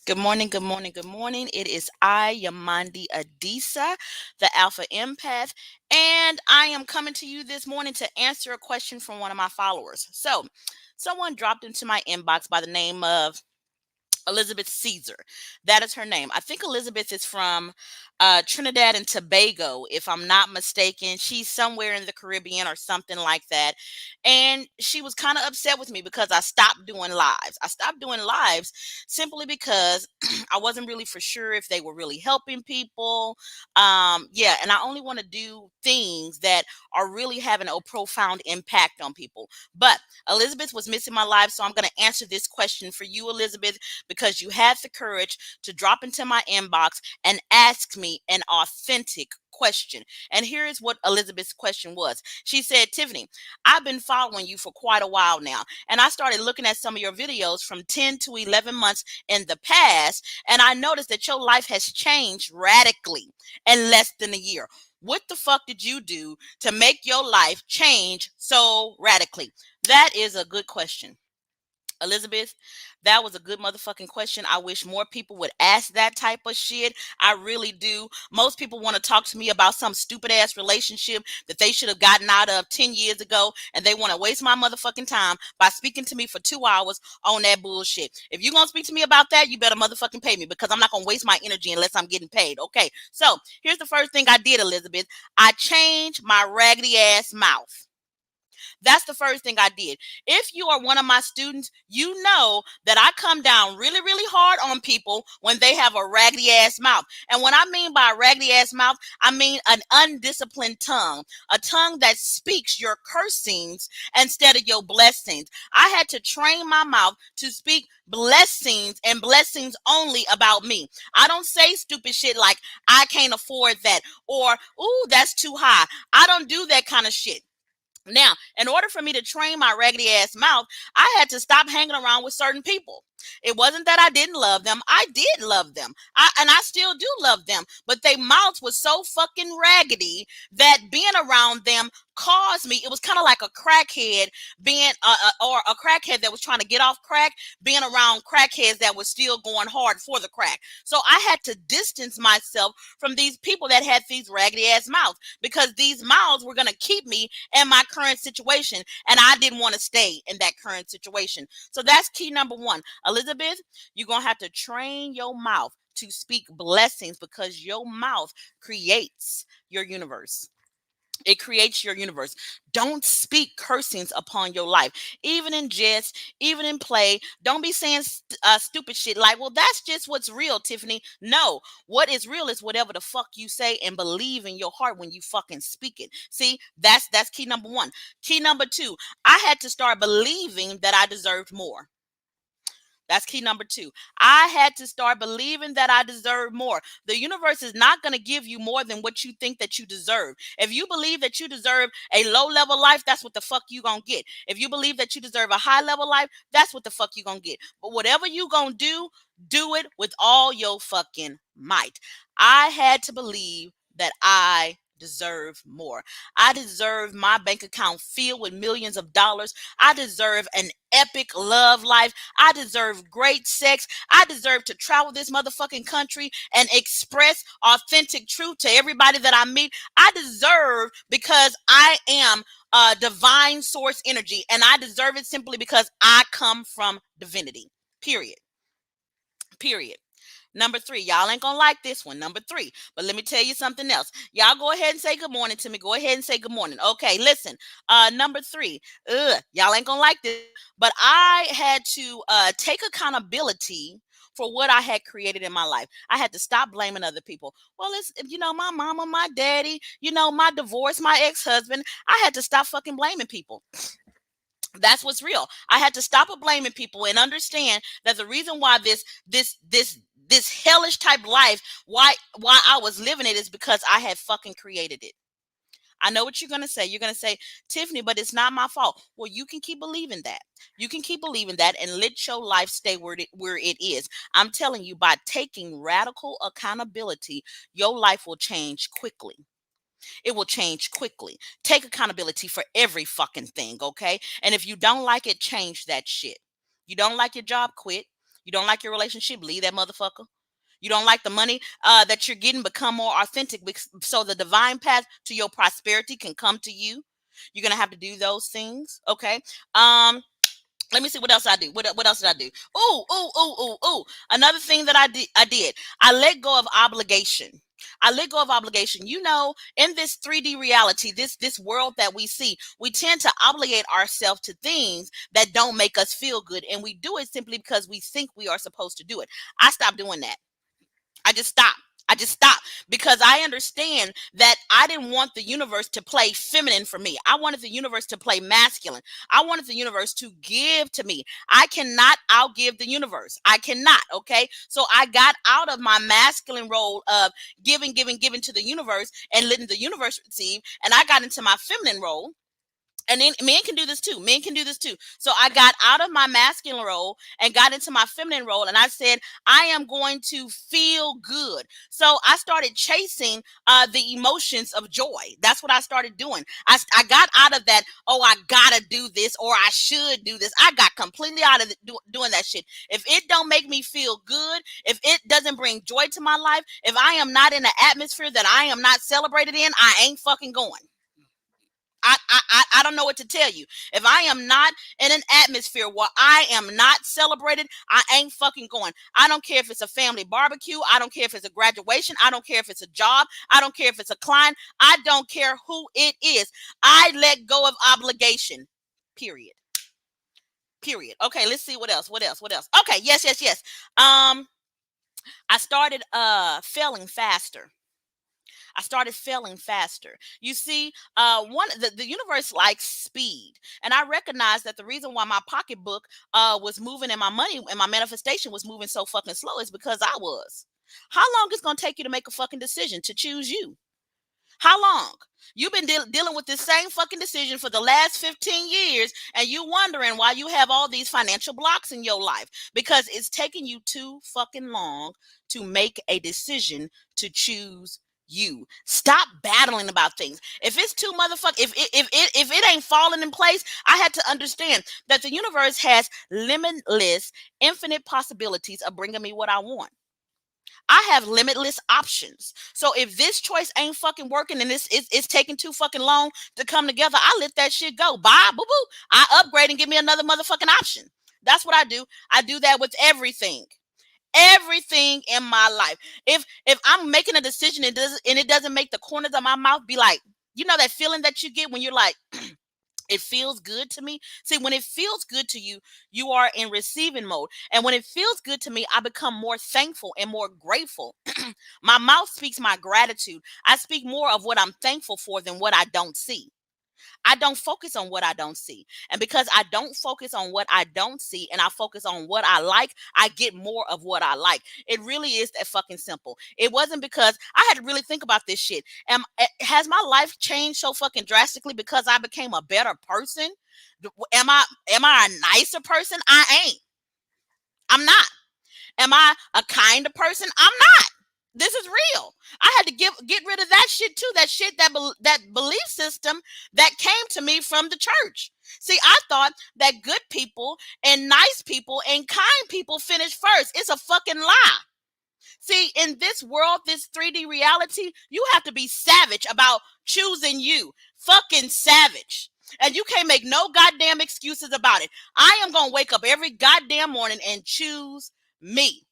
Good morning, good morning, good morning. It is I, Yamandi Adisa, the Alpha Empath, and I am coming to you this morning to answer a question from one of my followers. So, someone dropped into my inbox by the name of Elizabeth Caesar. That is her name. I think Elizabeth is from Trinidad and Tobago, if I'm not mistaken. She's somewhere in the Caribbean or something like that. And she was kind of upset with me because I stopped doing lives. I stopped doing lives simply because I wasn't really for sure if they were really helping people. Yeah, and I only want to do things that are really having a profound impact on people. But Elizabeth was missing my life, so I'm going to answer this question for you, Elizabeth, because you had the courage to drop into my inbox and ask me an authentic question. And here is what Elizabeth's question was. She said, Tiffany, I've been following you for quite a while now, and I started looking at some of your videos from 10 to 11 months in the past, and I noticed that your life has changed radically in less than a year. What the fuck did you do to make your life change so radically? That is a good question. Elizabeth, that was a good motherfucking question. I wish more people would ask that type of shit. I really do. Most people want to talk to me about some stupid ass relationship that they should have gotten out of 10 years ago, and they want to waste my motherfucking time by speaking to me for 2 hours on that bullshit. If you're going to speak to me about that, you better motherfucking pay me, because I'm not going to waste my energy unless I'm getting paid. Okay, so here's the first thing I did, Elizabeth. I changed my raggedy ass mouth. That's the first thing I did. If you are one of my students, you know that I come down really, really hard on people when they have a raggedy ass mouth. And what I mean by a raggedy ass mouth, I mean an undisciplined tongue, a tongue that speaks your cursings instead of your blessings. I had to train my mouth to speak blessings and blessings only about me. I don't say stupid shit like I can't afford that or ooh, that's too high. I don't do that kind of shit. Now, in order for me to train my raggedy ass mouth, I had to stop hanging around with certain people. It wasn't that I didn't love them. I did love them. And I still do love them. But their mouths was so fucking raggedy that being around them caused me, it was kind of like a crackhead being, or a crackhead that was trying to get off crack, being around crackheads that was still going hard for the crack. So I had to distance myself from these people that had these raggedy ass mouths, because these mouths were going to keep me in my current situation, and I didn't want to stay in that current situation. So that's key number one. Elizabeth, you're going to have to train your mouth to speak blessings, because your mouth creates your universe. It creates your universe. Don't speak cursings upon your life, even in jest, even in play. Don't be saying stupid shit like, well, that's just what's real, Tiffany. No, what is real is whatever the fuck you say and believe in your heart when you fucking speak it. See, that's key number one. Key number two, I had to start believing that I deserved more. That's key number two. I had to start believing that I deserve more. The universe is not going to give you more than what you think that you deserve. If you believe that you deserve a low level life, that's what the fuck you going to get. If you believe that you deserve a high level life, that's what the fuck you going to get. But whatever you going to do it with all your fucking might. I had to believe that I deserve more. I deserve my bank account filled with millions of dollars. I deserve an epic love life. I deserve great sex. I deserve to travel this motherfucking country and express authentic truth to everybody that I meet. I deserve, because I am divine source energy, and I deserve it simply because I come from divinity. Period. Period. Number three, y'all ain't gonna like this one. Number three, but let me tell you something else. Y'all go ahead and say good morning to me. Go ahead and say good morning. Okay, listen. Number three, y'all ain't gonna like this, but I had to take accountability for what I had created in my life. I had to stop blaming other people. Well, it's, my mama, my daddy, my divorce, my ex-husband. I had to stop fucking blaming people. That's what's real. I had to stop blaming people and understand that the reason why this hellish type life, why I was living it, is because I had fucking created it. I know what you're gonna say. You're gonna say, Tiffany, but it's not my fault. Well, you can keep believing that. You can keep believing that and let your life stay where it is. I'm telling you, by taking radical accountability, your life will change quickly. It will change quickly. Take accountability for every fucking thing, okay? And if you don't like it, change that shit. You don't like your job, quit. You don't like your relationship? Leave that motherfucker. You don't like the money that you're getting? Become more authentic so the divine path to your prosperity can come to you. You're gonna have to do those things. Okay. Let me see what else I do. What else did I do? Ooh. Another thing that I did. I let go of obligation. I let go of obligation. You know, in this 3D reality, this world that we see, we tend to obligate ourselves to things that don't make us feel good, and we do it simply because we think we are supposed to do it. I stopped doing that. I just stopped. I just stopped because I understand that I didn't want the universe to play feminine for me. I wanted the universe to play masculine. I wanted the universe to give to me. I cannot outgive the universe. I cannot. Okay. So I got out of my masculine role of giving to the universe and letting the universe receive. And I got into my feminine role, and then men can do this too. Men can do this too. So I got out of my masculine role and got into my feminine role. And I said, I am going to feel good. So I started chasing the emotions of joy. That's what I started doing. I got out of that, oh, I got to do this or I should do this. I got completely out of doing that shit. If it don't make me feel good, if it doesn't bring joy to my life, if I am not in an atmosphere that I am not celebrated in, I ain't fucking going. I don't know what to tell you. If I am not in an atmosphere where I am not celebrated, I ain't fucking going. I don't care if it's a family barbecue. I don't care if it's a graduation. I don't care if it's a job. I don't care if it's a client. I don't care who it is. I let go of obligation. Period. Period. Okay, let's see what else. What else? What else? Okay, yes. I started failing faster. I started failing faster. You see, the universe likes speed, and I recognized that the reason why my pocketbook was moving and my money and my manifestation was moving so fucking slow is because I was. How long is it gonna take you to make a fucking decision to choose you? How long? You've been dealing with this same fucking decision for the last 15 years, and you wondering why you have all these financial blocks in your life because it's taking you too fucking long to make a decision to choose you. Stop battling about things. If it's too motherfucking, if it ain't falling in place, I had to understand that the universe has limitless, infinite possibilities of bringing me what I want. I have limitless options. So if this choice ain't fucking working and it's taking too fucking long to come together, I let that shit go. Bye, boo boo. I upgrade and give me another motherfucking option. That's what I do. I do that with everything. Everything in my life. If I'm making a decision and it doesn't make the corners of my mouth be like, you know that feeling that you get when you're like, it feels good to me. See, when it feels good to you, you are in receiving mode. And when it feels good to me, I become more thankful and more grateful. My mouth speaks my gratitude. I speak more of what I'm thankful for than what I don't see. I don't focus on what I don't see. And because I don't focus on what I don't see and I focus on what I like, I get more of what I like. It really is that fucking simple. It wasn't because I had to really think about this shit. Has my life changed so fucking drastically because I became a better person? Am I a nicer person? I ain't. I'm not. Am I a kinder person? I'm not. This is real. I had to get rid of that shit too. That shit, that belief system that came to me from the church. See, I thought that good people and nice people and kind people finish first. It's a fucking lie. See, in this world, this 3D reality, you have to be savage about choosing you. Fucking savage. And you can't make no goddamn excuses about it. I am going to wake up every goddamn morning and choose me.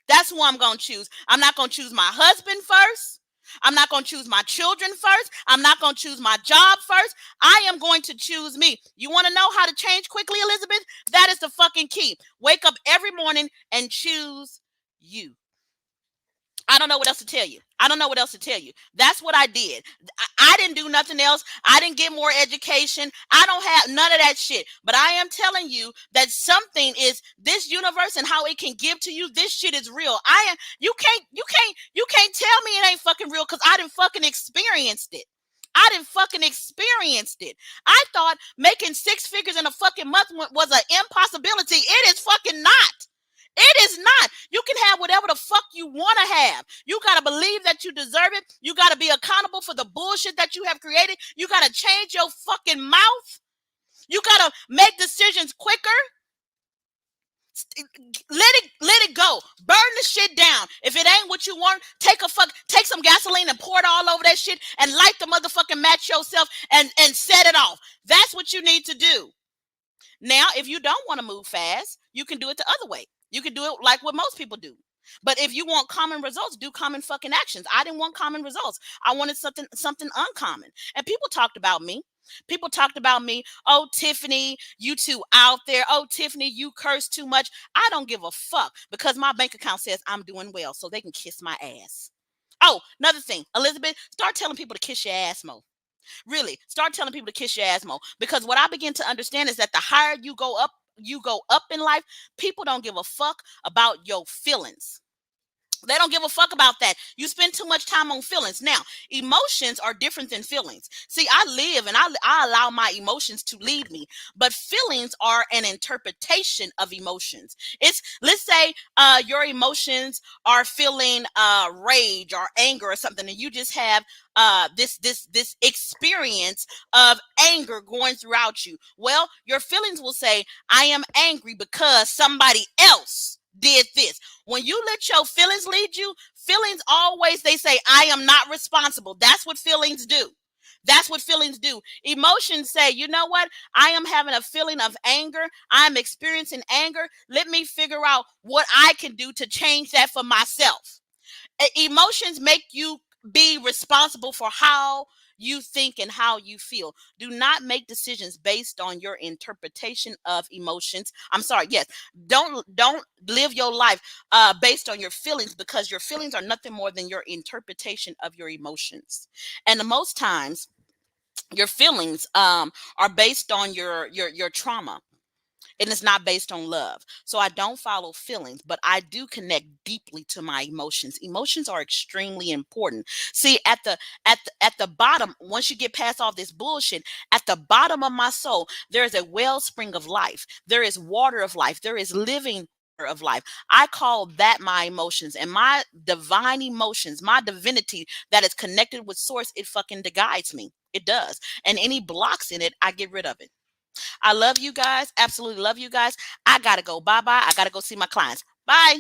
That's who I'm going to choose. I'm not going to choose my husband first. I'm not going to choose my children first. I'm not going to choose my job first. I am going to choose me. You want to know how to change quickly, Elizabeth? That is the fucking key. Wake up every morning and choose you. I don't know what else to tell you. I don't know what else to tell you. That's what I did. I didn't do nothing else. I didn't get more education. I don't have none of that shit. But I am telling you that something is this universe and how it can give to you. This shit is real. You can't tell me it ain't fucking real because I didn't fucking experienced it. I didn't fucking experienced it. I thought making six figures in a fucking month was an impossibility. It is fucking not. It is not. You can have whatever the fuck you want to have. You got to believe that you deserve it. You got to be accountable for the bullshit that you have created. You got to change your fucking mouth. You got to make decisions quicker. Let it go. Burn the shit down. If it ain't what you want, take some gasoline and pour it all over that shit and light the motherfucking match yourself and set it off. That's what you need to do. Now, if you don't want to move fast, you can do it the other way. You can do it like what most people do. But if you want common results, do common fucking actions. I didn't want common results. I wanted something uncommon. And people talked about me. People talked about me. Oh, Tiffany, you too out there. Oh, Tiffany, you curse too much. I don't give a fuck because my bank account says I'm doing well, so they can kiss my ass. Oh, another thing, Elizabeth, start telling people to kiss your ass more. Really, start telling people to kiss your ass more. Because what I begin to understand is that the higher you go up in life, people don't give a fuck about your feelings. They don't give a fuck about that. You spend too much time on feelings. Now, emotions are different than feelings. See, I live and I allow my emotions to lead me, but feelings are an interpretation of emotions. It's, let's say your emotions are feeling rage or anger or something, and you just have this experience of anger going throughout you. Well, your feelings will say, I am angry because somebody else did this. When you let your feelings lead you, feelings always, they say, I am not responsible. That's what feelings do. That's what feelings do. Emotions say, you know what? I am having a feeling of anger. I'm experiencing anger. Let me figure out what I can do to change that for myself. Emotions make you be responsible for how you think and how you feel. Do not make decisions based on your interpretation of emotions. I'm sorry. Yes. Don't live your life based on your feelings, because your feelings are nothing more than your interpretation of your emotions. And the most times your feelings are based on your trauma, and it's not based on love. So I don't follow feelings, but I do connect deeply to my emotions. Emotions are extremely important. See, at the bottom, once you get past all this bullshit, at the bottom of my soul, there is a wellspring of life. There is water of life. There is living water of life. I call that my emotions, and my divine emotions, my divinity that is connected with source, it fucking guides me. It does. And any blocks in it, I get rid of it. I love you guys. Absolutely love you guys. I got to go. Bye bye. I got to go see my clients. Bye.